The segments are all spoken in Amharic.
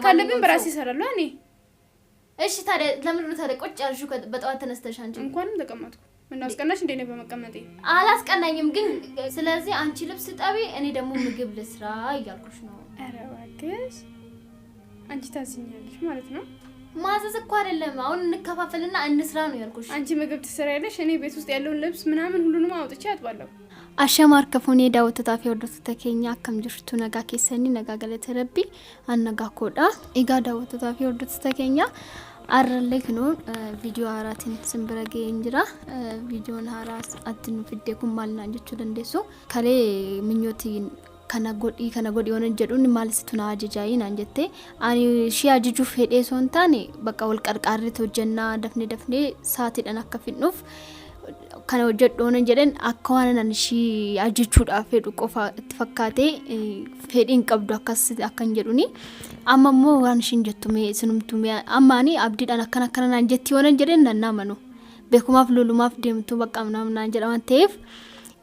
ካለብኝ በራሴ እሰራለሁ እኔ እሺ ታዲያ ለምን ነው ታዲያ ቁጭ ያልሽው በጠዋት ተነስተሽ አንቺ እንኳንም ተቀመጥኩ ምን አስቀናሽ እንደ ነው በመቀመጤ አላስቀናኝም ግን ስለዚህ አንቺ ልብስ ጠቢ እኔ ደግሞ ምግብ ልስራ እያልኩሽ ነው ኧረ እባክሽ አንቺ ታዝኛለሽ ማለት ነው ማዘዝ እኮ አይደለም አሁን እንከፋፈልና እንስራ ነው ያልኩሽ አንቺ ምግብ ትሰሪያለሽ እኔ ቤት ውስጥ ያለውን ልብስ ምናምን ሁሉንም አውጥቼ አጥባለሁ አሸማር ከፎኔ ዳውት ታፊ ወርደት ተከኛ አከም ጅርቱ ነጋ ከሰኒ ነጋ ገለተ ረቢ አነጋ ኮዳ ኢጋ ዳውት ታፊ ወርደት ተከኛ አረለክ ነው ቪዲዮ አራትን ስምብረገ እንጅራ ቪዲዮን ሃራስ አትን ፍዴኩም ማልና እንጀቹ ደንደሶ ከሌ ምኞቲ ከነጎዲ ሆነ ጀዱን ማልስቱና አጀጃይን አንጀቴ አኒ ሺ አጅጁ ፌዴ ሶንታኔ በቃ ወልቀርቃሪት ወጀና ደፍኔ ሳቲ ደና ከፍኑፍ kana hojjedhoon jedhan akka waan an ishii ajjechuudhaaf fedhu qofa itti fakkaatee fedhiin qabdu akkan jedhuni amma immoo waan ishiin jettume sinumtume ammaani abdiidhaan akkana naan jetti yoo nan jedhan nan naamanu beekumaaf lolumaaf deemtu bakka naan jedha waan ta'eef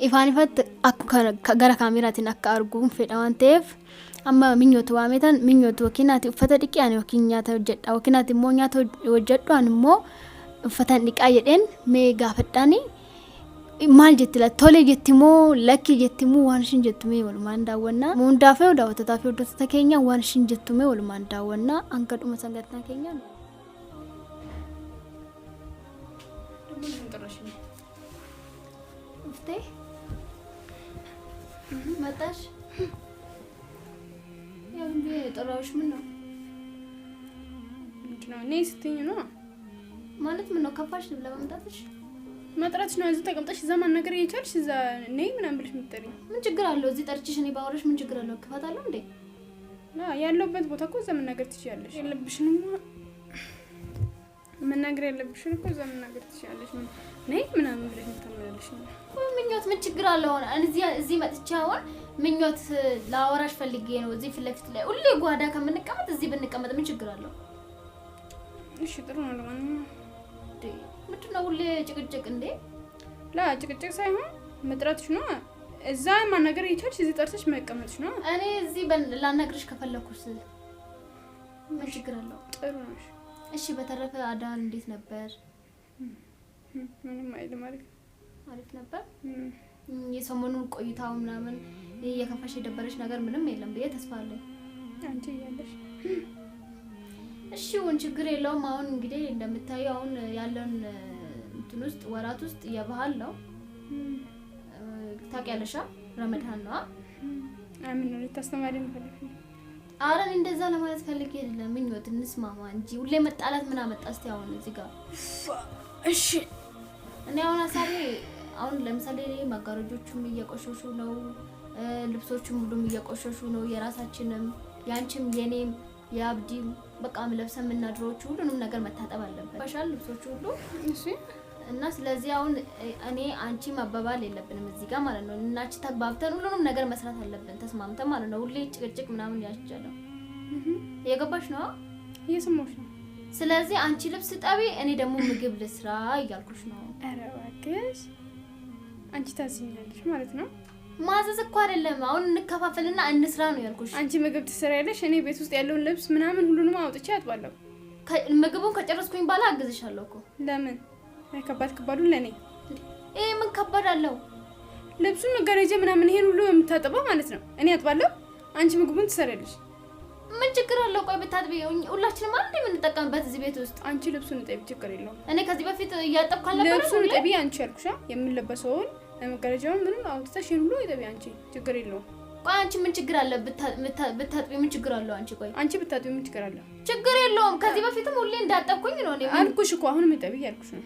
ifaan ifatti akka gara kaameraatiin akka arguun fedha waan ta'eef amma minyootu waametan minyootu wakiinaati uffata dhiqiyaan yookiin nyaata hojjedha wakiinaati immoo nyaata hojjedhaan immoo uffata dhiqaa jedheen mee gaafadhaani maal jettila tole jettimoo lakki jettimoo waan ishin jettume walumaan daawwanna muundaafee daawwatataa fi hordoftoota keenya waan ishin jettume walumaan daawwanna hanga dhuma sagantaa keenya uftee መጣሽ ያው እንዴ ጠራውሽ ምን ነው ነይ ስትኝ ነው ማለት ምን ነው ከፋሽ ለማምጣትሽ መጥራትሽ ነው እዚህ ተቀምጠሽ ዘማን ነገር እየቻልሽ እዛ ነይ ምናምን ብለሽ ምትጠሪ ምን ችግር አለው እዚህ ጠርችሽ እኔ ባወራሽ ምን ችግር አለው ክፋት አለው እንዴ ያለውበት ቦታ እኮ ዘመን ነገር ትችያለሽ የለብሽንም ምን ነገር ያለብሽን እኮ ዘመን ነገር ትችያለሽ ነይ ምናምን ብለሽ ምትመላለሽ ምኞት ምን ችግር አለው እዚህ መጥቻ አሁን ምኞት ላወራሽ ፈልጌ ነው እዚህ ፍለፊት ላይ ሁሌ ጓዳ ከምንቀመጥ እዚህ ብንቀመጥ ምን ችግር አለው እሺ ጥሩ ነው ለማንኛውም ምንድነው ሁሌ ጭቅጭቅ እንዴ ላ ጭቅጭቅ ሳይሆን መጥራትሽ ነው እዛ ማን ነገር ይቻልሽ እዚህ ጠርተሽ መቀመጥሽ ነው እኔ እዚህ ላናግርሽ ከፈለኩሽ ምን ችግር አለው ጥሩ ነው እሺ በተረፈ አዳን እንዴት ነበር ምንም አይደለም አሪፍ ነበር የሰሞኑን ቆይታው ምናምን የከፋሽ የደበረሽ ነገር ምንም የለም ብዬ ተስፋ አለኝ አንቺ ያለሽ እሺ ወን ችግር የለውም አሁን እንግዲህ እንደምታዩ አሁን ያለን እንትን ውስጥ ወራት ውስጥ የባህል ነው ታውቂያለሽ ረመዳን ነው አምን ነው ልታስተማሪኝ ፈልጊ አረን እንደዛ ለማለት ፈልጌ አይደለም ምኞት እንስማማ እንጂ ሁሌ መጣላት ምን አመጣ እስቲ አሁን እዚህ ጋር እሺ እኔ አሁን አሳቢ አሁን ለምሳሌ ማጋረጆቹም እየቆሸሹ ነው ልብሶቹም ሁሉም እየቆሸሹ ነው የራሳችንም ያንቺም የኔም ያብዲም በቃ ለብሰን እናድሮቹ ሁሉንም ነገር መታጠብ አለበት ባሻል ልብሶቹ ሁሉ እሺ እና ስለዚህ አሁን እኔ አንቺ ማባባል የለብንም እዚህ ጋር ማለት ነው እናቺ ተግባብተን ሁሉንም ነገር መስራት አለብን ተስማምተን ማለት ነው ሁሌ ጭቅጭቅ ምናምን ያስጨለው የገባሽ ነው እየሰማሽ ነው ስለዚህ አንቺ ልብስ ጠቢ እኔ ደግሞ ምግብ ልስራ እያልኩሽ ነው ኧረ እባክሽ አንቺ ታዝኛለሽ ማለት ነው ማዘዝ እኮ አይደለም አሁን እንከፋፈልና እንስራ ነው ያልኩሽ አንቺ ምግብ ትሰሪያለሽ እኔ ቤት ውስጥ ያለውን ልብስ ምናምን ሁሉንም አውጥቼ አጥባለሁ ምግቡን ከጨረስኩኝ በኋላ አግዝሻለሁ እኮ ለምን ከባዱን ለኔ ምን ከባድ አለው ልብሱን መጋረጃ ምናምን ይሄን ሁሉ የምታጠበው ማለት ነው እኔ አጥባለሁ አንቺ ምግቡን ትሰሪያለሽ ምን ችግር አለው ቆይ ብታጥቢ ሁላችንም አንዴ ምን ተጠቀምበት እዚህ ቤት ውስጥ አንቺ ልብሱን ጠቢ ችግር የለውም እኔ ከዚህ በፊት ያጠብኩ አልነበረ ልብሱን ጠቢ አንቺ ያልኩሽ የምንለበሰውን ለመጋረጃው ምንም አውጥተሽ ሁሉ ይጠቢ አንቺ ችግር የለውም ቆይ አንቺ ምን ችግር አለ ብታጥቢ ምን ችግር አለው አንቺ ቆይ አንቺ ብታጥቢ ምን ችግር አለ ችግር የለውም ከዚህ በፊትም ሁሌ እንዳጠብኩኝ ነው እኔ አልኩሽ እኮ አሁን ምን ጠቢ ያልኩሽ ነው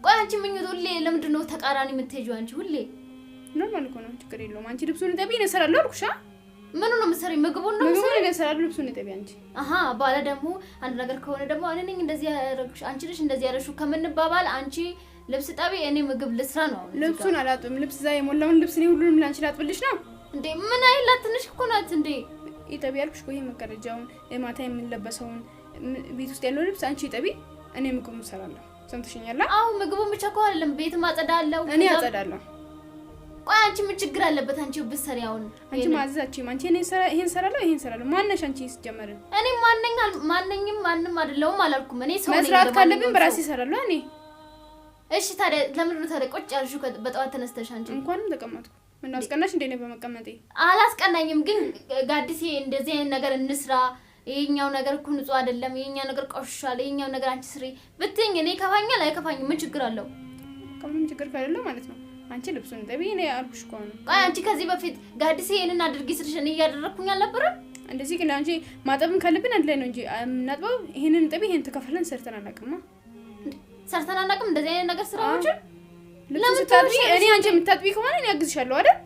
ቆይ አንቺ ምን ሁሌ ለምንድን ነው ተቃራኒ የምትሄጂው አንቺ ሁሌ ኖርማል እኮ ነው ችግር የለውም አንቺ ልብሱን ጠቢ ነው ሰራለሁ አልኩሽ ምን ነው መስሪ ምግቡን ነው መስሪ ነው ሰራለሁ ልብሱን ጠቢ አንቺ ባለ ደግሞ አንድ ነገር ከሆነ ደግሞ እኔ ነኝ እንደዚህ ያረግሽ አንቺ ልጅ እንደዚህ ያረሹ ከምንባባል አንቺ ልብስ ጠቢ እኔ ምግብ ልስራ ነው ልብሱን አላጥም ልብስ ዛይ ሞላውን ልብስ ነው ሁሉንም ላንቺ ላጥብልሽ ነው እንዴ ምን አይላት ትንሽ እኮ ናት እንዴ ይጠቢ ያልኩሽ ቆይ መጋረጃውን ማታ የምንለበሰውን ቤት ውስጥ ያለው ልብስ አንቺ ጠቢ እኔ ምግቡን ሰራለሁ ሰምተሽኛል ምግቡን ብቻ እኮ አይደለም ቤት ማጸዳለው እኔ አጸዳለሁ ቆይ አንቺ ምን ችግር አለበት አንቺ ብትሰሪያውን አንቺ ማዘዛችሁ አንቺ ይሄን ሰራለሁ ማነሽ አንቺ ሲጀመር እኔ ማንንም ማንንም አይደለም አላልኩም እኔ ሰው ነኝ መስራት ካለብኝ በራሴ እሰራለሁ እኔ እሺ ታዲያ ለምን ነው ታዲያ ቁጭ ያልሽው በጠዋት ተነስተሽ አንቺ እንኳን ተቀመጥኩ ምን አስቀናሽ እንደ እኔ በመቀመጤ አላስቀናኝም ግን ጋዲሴ እንደዚህ አይነት ነገር እንስራ ይሄኛው ነገር እኮ ንጹህ አይደለም ይሄኛው ነገር ቆሽሻል ይሄኛው ነገር አንቺ ስሪ ብትኝ እኔ ከፋኛል አይከፋኝም ምን ችግር አለው ከምንም ችግር ካለው ማለት ነው አንቺ ልብሱን ጠቢ እኔ አልኩሽ እኮ ነው ቆይ አንቺ ከዚህ በፊት ጋዲሴ ይሄንን አድርጊ ስልሽ እኔ እያደረኩኝ አልነበረም እንደዚህ ግን አንቺ ማጠብም ካለብን አንድ ላይ ነው እንጂ እናጥበው ይሄንን ጠቢ ይሄን ተከፈለን ሰርተን አናውቅም እንደዚህ አይነት ነገር ስራዎች ለምን ታጥቢ እኔ አንቺ የምታጥቢ ከሆነ እኔ አግዝሻለሁ አይደል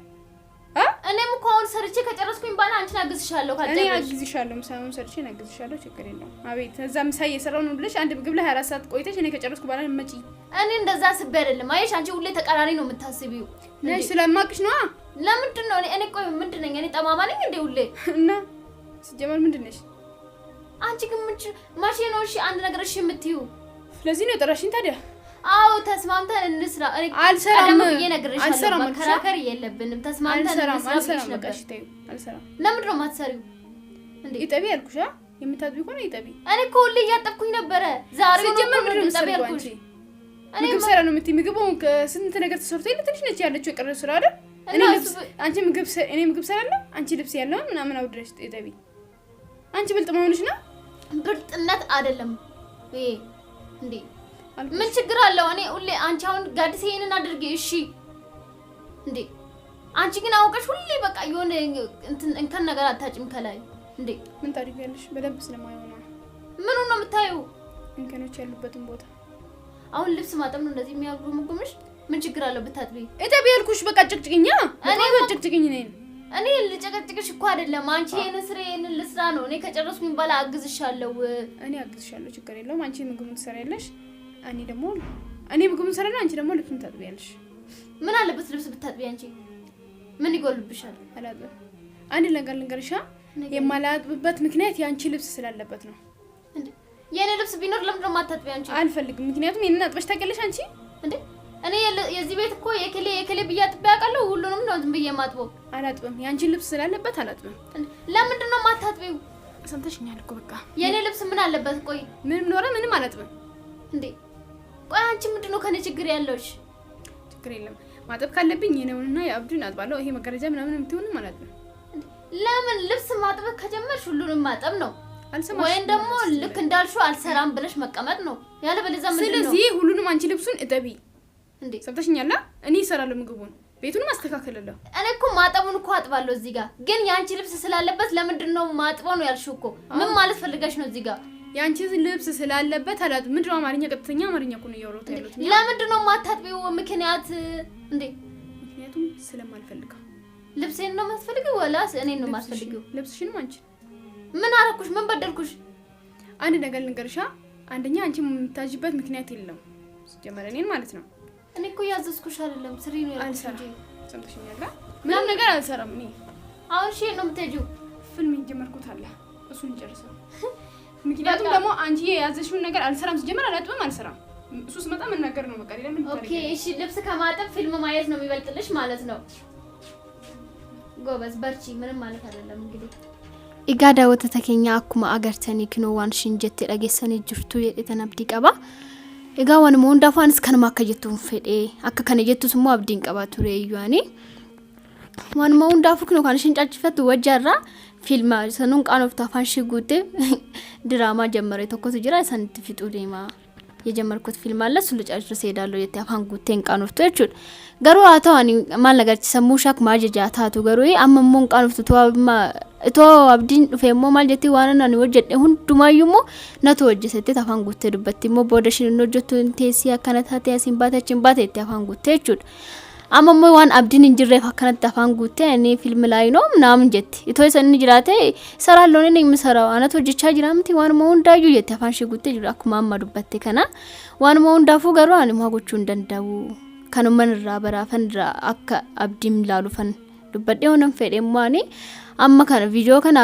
እኔም እኮ አሁን ሰርቼ ከጨረስኩኝ ባላ አንቺን አግዝሻለሁ ካልጨረስኩ እኔ አግዝሻለሁ ምሳውን ሰርቼ አግዝሻለሁ ችግር የለውም አቤት እዛ ምሳይ የሰራው ነው ብለሽ አንድ ምግብ ላይ 24 ሰዓት ቆይተሽ እኔ ከጨረስኩ ባላ መጪ እኔ እንደዛ አስቤ አይደለም አይሽ አንቺ ሁሌ ተቃራኒ ነው የምታስቢው ነሽ ስለማቅሽ ነው ለምንድን ነው እኔ ቆይ ምንድነኝ እኔ ጠማማ ነኝ እንዴ ሁሌ እና ሲጀመር ምንድነሽ አንቺ ግን ማሽ ነው እሺ አንድ ነገር እሺ የምትዩ ስለዚህ ነው የጠራሽኝ ታዲያ አው ተስማምተን እንስራ እኔ አልሰራም እየነገርሻለሁ መከራከር የለብንም ተስማምተን እንስራ በቃሽ ተይው አልሰራም ለምንድን ነው የማትሰሪው እንዴ ይጠቢ ያልኩሽ የምታጥቢ ከሆነ ይጠቢ እኔ እኮ ሁሌ እያጠብኩኝ ነበረ ዛሬ ነው ይጠቢ ያልኩሽ እኔ ምግብ ሰራ ነው የምትይ ምግቡ ከስንት ነገር ተሰርቶ የለ ትንሽ ነች ያለችው የቀረው ስራ አይደል እኔ ምግብ ሰራለሁ አንቺ ልብስ ያለው ምናምን አውድረሽ ይጠቢ አንቺ ብልጥ መሆንሽ ነው ብልጥነት አይደለም ይሄ እንዴ ምን ችግር አለው እኔ ሁሌ አንቺ አሁን ጋዲሴ ይሄንን አድርጊ እሺ እንዴ አንቺ ግን አውቀሽ ሁሌ በቃ የሆነ እንከን ነገር አታጭም ከላይ እንዴ ምን ታሪያለሽ በደንብ ስለማይሆን ምን ነው የምታዩ እንከኖች ያሉበትን ቦታ አሁን ልብስ ማጠብ ነው እንደዚህ የሚያጉምጉምሽ ምን ችግር አለው ብታጥቢ እጠቢ ያልኩሽ በቃ ጭቅጭቅኛ ጭቅጭቅኝ ነኝ እኔ ልጨቀጭቅሽ እኮ አይደለም አንቺ ይሄን ስራ ይሄን ልስራ ነው እኔ ከጨረስኩኝ ባላ አግዝሻለሁ ችግር የለውም አንቺ ምግቡን ትሰሪያለሽ እኔ ምግቡን ሰራና አንቺ ደግሞ ልብሱን ታጥቢያለሽ ምን አለበት ልብስ ብታጥቢ አንቺ ምን ይጎልብሻል አላጥብ አንድ ነገር ልንገርሻ የማላጥብበት ምክንያት ያንቺ ልብስ ስላለበት ነው እንዴ የኔ ልብስ ቢኖር ለምን ነው ማታጥቢ አንቺ አልፈልግም ምክንያቱም የኔን አጥበሽ ታውቂያለሽ አንቺ እንዴ እኔ የዚህ ቤት እኮ የከሌ ብያጥብ ያውቃለሁ ሁሉንም ነው ዝም ብዬ ማጥበው አላጥብም ያንቺ ልብስ ስላለበት አላጥብም ለምንድን ነው ማታጥቢው ሰምተሽኛል እኮ በቃ የኔ ልብስ ምን አለበት ቆይ ምንም ኖረ ምንም አላጥብም እንዴ ቆይ አንቺ ምንድነው ከኔ ችግር ያለውሽ ችግር የለም ማጠብ ካለብኝ የኔውንና የአብዱን አጥባለሁ ይሄ መገረጃ ምናምን የምትሆን ማለት ነው ለምን ልብስ ማጠብ ከጀመርሽ ሁሉንም ማጠብ ነው ወይን ደግሞ ልክ እንዳልሽው አልሰራም ብለሽ መቀመጥ ነው ያለ በለዛ ምንድነው ስለዚህ ሁሉንም አንቺ ልብሱን እጠቢ እንዴ ሰምተሽኛል እኔ እሰራለሁ ምግቡን ቤቱን ማስተካከለለሁ እኔ እኮ ማጠቡን እኮ አጥባለሁ እዚህ ጋር ግን ያንቺ ልብስ ስላለበት ለምንድነው ማጥበው ነው ያልሽው እኮ ምን ማለት ፈልጋሽ ነው እዚህ ጋር ያንቺ ልብስ ስላለበት አላጥ ምንድነው አማርኛ ቀጥተኛ አማርኛ እኮ ነው ያወራሁት ያሉት ለምንድነው ማታጥቢው ምክንያት እንዴ ምክንያቱም ስለማልፈልገው ልብሴን ነው ማስፈልገው ወላስ እኔን ነው ማስፈልገው ልብስሽንም አንቺ ምን አረኩሽ ምን በደልኩሽ አንድ ነገር ልንገርሻ አንደኛ አንቺ የምታጅበት ምክንያት የለም ሲጀመር እኔን ማለት ነው እኔ እኮ ያዘዝኩሽ አይደለም ስሪ ነው ያልኩሽ ሰምተሽኛል ምንም ነገር አልሰራም እኔ አሁን እሺ ነው የምትሄጂው ፊልም ጀመርኩት አለ እሱን ጨርሰው ምክንያቱም ደግሞ አንቺ ያዘሽውን ነገር አልሰራም ሲጀመር አላጥብም አልሰራም እሱስ መጣ ምን ነገር ነው በቃ ለምን ኦኬ እሺ ልብስ ከማጠብ ፊልም ማየት ነው የሚበልጥልሽ ማለት ነው ጎበዝ በርቺ ምንም ማለት አይደለም እንግዲህ ኢጋዳ ወተተከኛ አኩማ አገርተኒ ክኖዋን ሽንጀት ደገሰኒ ጅርቱ የተነብዲ ቀባ ኢጋ ወን ሞንዳፋንስ ከነማ ከጀቱን ፈዴ አከ ከነጀቱስ ሞ አብዲን ቀባ ቱሬ ይያኒ ወን ሞንዳፉ ክኖ ካን ሽንጫጭፈት ወጃራ ፊልም ሰኑን ቃኖፍታ ፋንሺ ጉቴ ድራማ ጀመረ ተኮስ ጅራ ሰንት ፊጡ ዴማ የጀመርኩት ፊልም አለ እሱ ልጨርስ ሄዳለሁ የታፋን ጉቴን ቃኖፍቶ እቹን ገሩ አታዋኒ ማል ነገር ተሰሙሻክ ማጀጃ ታቱ ገሩ አመሞን ቃኖፍቶ ተዋብማ እቶ አብዲን ዱፌሞ ማልጀቲ ዋናና ነው ወጀደ ሁንዱማዩሞ ነቶ ወጀሰተ ታፋን ጉቴ ዱበቲሞ ቦደሽን ኖጀቱ እንቴሲ አከነታተ ያሲንባታችን ባቴ ታፋን ጉቴ እቹን አመሞ ዋን አብዲን እንጅሬ ፈከነት ታፋን ጉቴ እኔ ፊልም ላይ ነው ምናምን ጀቲ ኢቶይሰን ጅራቴ ሰራለው እኔ ምሰራው አናቶ ጅቻ ጅራምቲ ዋን ሞንዳዩ የታፋንሽ ጉቴ ጅራኩ ማማዱበት ከና ዋን ሞንዳፉ ገሩ አን ማጎቹ እንደንዳው ከነመን ራበራ ፈንራ አካ አብዲም ላሉፈን ዱበዴ ሆነን ፈዴማኒ amma kana viidiyoo kana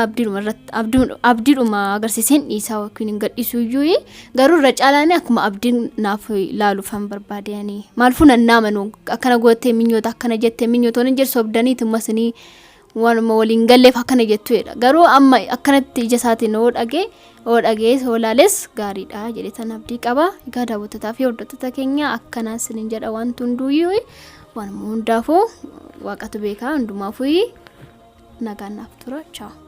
abdiidhuma agarsiiseen dhiisaa yookiin gadhiisuuyyuu garuu irra caalaanii akkuma abdiin naaf laaluufan barbaadanii maal funan naamanu akkana goottee minyoota akkana jettee minyootoon hin jirsu obdaniiti masanii waanuma waliin galleef akkana jettuudha garuu amma akkanatti ija isaatiin oo dhagee soolaales gaariidha jedhetan abdii qaba egaa daawwattotaa fi hordoftoota keenya akkanaa sinin jedha waan hunduuyyuu waan hundaafuu waaqatu beekaa hundumaafuu nagaan naaf tura ciao